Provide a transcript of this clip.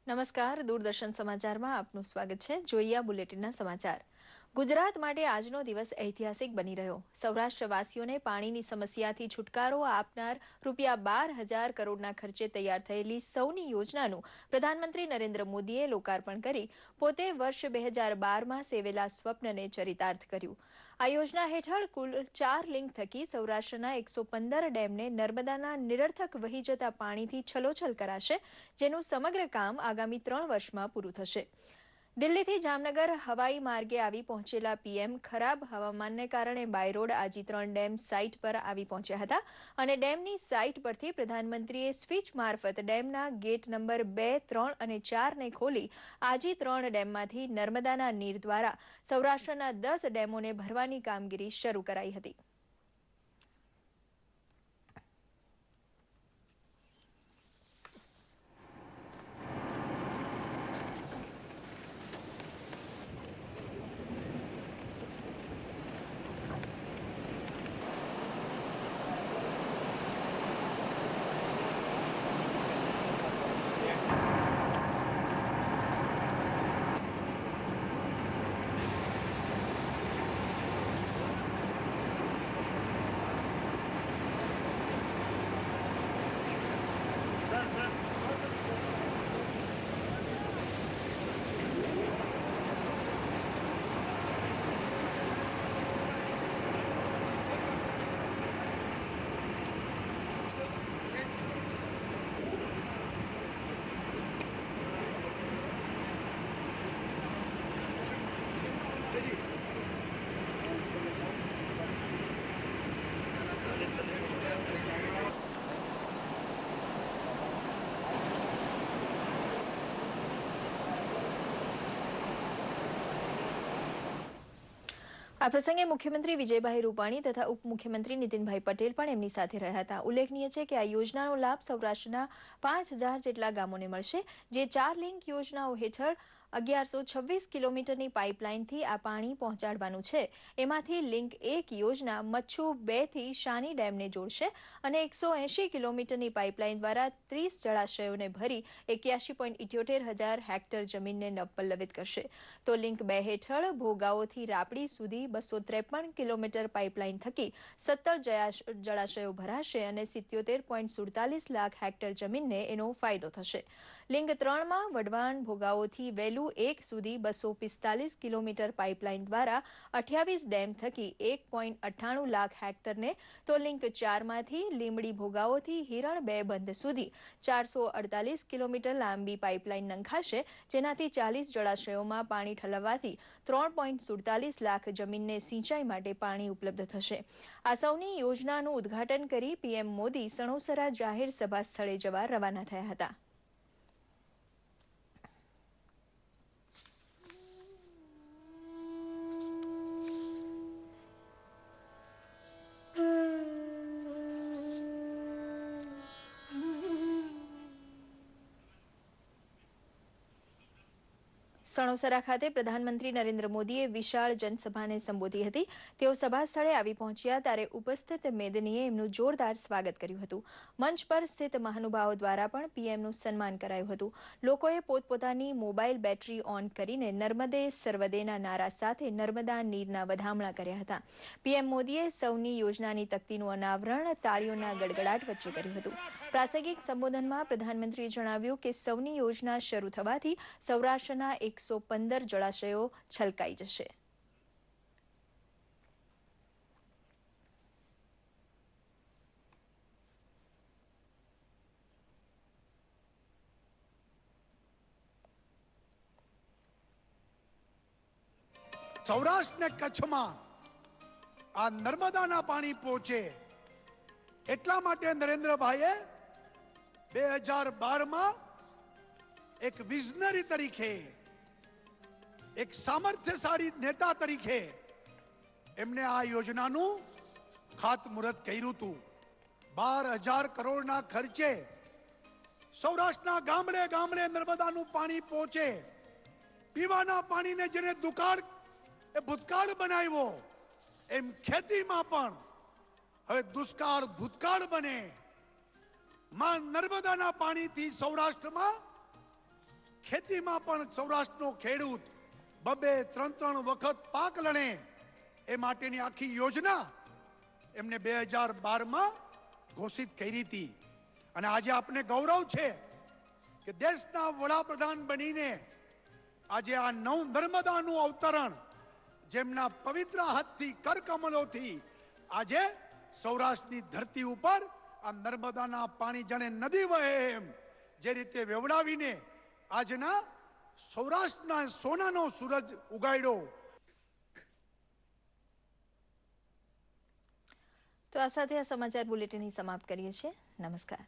નમસ્કાર, દૂરદર્શન સમાચારમાં આપનું સ્વાગત છે. જોઈએ આ બુલેટિનના સમાચાર. ગુજરાત માટે આજનો દિવસ ઐતિહાસિક બની રહ્યો. સૌરાષ્ટ્રવાસીઓને પાણીની સમસ્યાથી છુટકારો આપનાર ₹12,000 કરોડના ખર્ચે તૈયાર થયેલી સૌની યોજનાનું પ્રધાનમંત્રી નરેન્દ્ર મોદીએ લોકાર્પણ કરી પોતે વર્ષ 2012માં સેવેલા સ્વપ્નને ચરિતાર્થ કર્યું. આ યોજના હેઠળ કુલ 4 લિંક થકી સૌરાષ્ટ્રના 115 ડેમને નર્મદાના નિરર્થક વહી જતા પાણીથી છલોછલ કરાશે, જેનું સમગ્ર કામ આગામી 3 વર્ષમાં પૂરું થશે. દિલ્હીથી જામનગર હવાઈ માર્ગે આવી પહોંચેલા પીએમ ખરાબ હવામાનને કારણે બાયરોડ આજી3 ડેમ સાઇટ પર આવી પહોંચ્યા હતા અને ડેમની સાઇટ પરથી પ્રધાનમંત્રીએ સ્વિચ મારફત ડેમના ગેટ નંબર 2, 3 અને 4ને ખોલી આજી3 ડેમમાંથી નર્મદાના નીર દ્વારા સૌરાષ્ટ્રના 10 ડેમોને ભરવાની કામગીરી શરૂ કરાઈ હતી. આ પ્રસંગે મુખ્યમંત્રી વિજયભાઈ રૂપાણી તથા ઉપમુખ્યમંત્રી નીતિનભાઈ પટેલ પણ એમની સાથે રહ્યા હતા. ઉલ્લેખનીય છે કે આ યોજનાનો લાભ સૌરાષ્ટ્રના 5,000 જેટલા ગામોને મળશે, જે 4 લિંક યોજનાઓ હેઠળ 1126 કિલોમીટરની પાઇપલાઇનથી આ પાણી પહોંચાડવાનું છે. એમાંથી લિંક 1 યોજના મચ્છુ 2 થી શાની ડેમને જોડશે અને 180 કિલોમીટરની પાઇપલાઇન દ્વારા 30 જળાશયોને ભરી 81.78 હેક્ટર જમીનને નવપલ્લવિત કરશે. તો લિંક 2 હેઠળ ભોગાવોથી રાપડી સુધી 253 કિલોમીટર પાઇપલાઇન થકી 17 જળાશયો ભરાશે અને 77.47 લાખ હેક્ટર જમીનને એનો ફાયદો થશે. લિંક 3માં વઢવાણ ભોગાવોથી વેલું 1 સુધી 245 કિલોમીટર પાઇપલાઇન દ્વારા 28 ડેમ થકી 1.98 લાખ હેક્ટરને, તો લિંક 4માંથી લીંબડી ભોગાવોથી હિરણ 2 બંધ સુધી 448 કિલોમીટર લાંબી પાઇપલાઇન નંખાશે, જેનાથી 40 જળાશયોમાં પાણી ઠલવવાથી 3.47 લાખ જમીનને સિંચાઈ માટે પાણી ઉપલબ્ધ થશે. આ સૌની યોજનાનું ઉદ્ઘાટન કરી પીએમ મોદી સણોસરા જાહેર સભા સ્થળે જવા રવાના થયા હતા. સણોસરા ખાતે પ્રધાનમંત્રી નરેન્દ્ર મોદીએ વિશાળ જનસભાને સંબોધી હતી. તેઓ સભા સ્થળે આવી પહોંચ્યા ત્યારે ઉપસ્થિત મેદનીએ એમનું જોરદાર સ્વાગત કર્યું હતું. મંચ પર સ્થિત મહાનુભાવો દ્વારા પણ પીએમનું સન્માન કરાયું હતું. લોકોએ પોતપોતાની મોબાઈલ બેટરી ઓન કરીને નર્મદે સર્વદેના નારા સાથે નર્મદા નીરના વધામણા કર્યા હતા. પીએમ મોદીએ સૌની યોજનાની તકતીનું અનાવરણ તાળીઓના ગડગડાટ વચ્ચે કર્યું હતું. પ્રાસંગિક સંબોધનમાં પ્રધાનમંત્રીએ જણાવ્યું કે સૌની યોજના શરૂ થવાથી સૌરાષ્ટ્રના 115 જળાશયો છલકાઈ જશે. સૌરાષ્ટ્ર ને કચ્છમાં આ નર્મદાના પાણી પહોંચે એટલા માટે નરેન્દ્રભાઈએ 2012માં એક વિઝનરી તરીકે, એક સામર્થ્યશાળી નેતા તરીકે એમને આ યોજનાનું ખાતમુહૂર્ત કર્યું હતું. 12,000 કરોડના ખર્ચે સૌરાષ્ટ્રના ગામડે ગામડે નર્મદાનું પાણી પહોંચે. પીવાના પાણીને જેને દુકાળ એ ભૂતકાળ બનાવ્યો, એમ ખેતીમાં પણ હવે દુષ્કાળ ભૂતકાળ બને. માં નર્મદાના પાણીથી સૌરાષ્ટ્રમાં ખેતીમાં પણ સૌરાષ્ટ્રનો ખેડૂત બબે ત્રણ વખત પાક લણે એ માટેની આખી યોજના એમને 2012માં ઘોષિત કરી હતી. અને આજે આપને ગૌરવ છે કે દેશના વડાપ્રધાન બનીને આજે આ નર્મદાનું અવતરણ જેમના પવિત્ર હાથથી કરકમલોથી આજે સૌરાષ્ટ્રની ધરતી ઉપર આ નર્મદાના પાણી જાણે નદી વહે એમ જે રીતે વેવડાવીને આજના સૌરાષ્ટ્રના સોનાનો સૂરજ ઉગાડ્યો. તો આ સાથે આ સમાચાર બુલેટિન સમાપ્ત કરીએ છીએ. નમસ્કાર.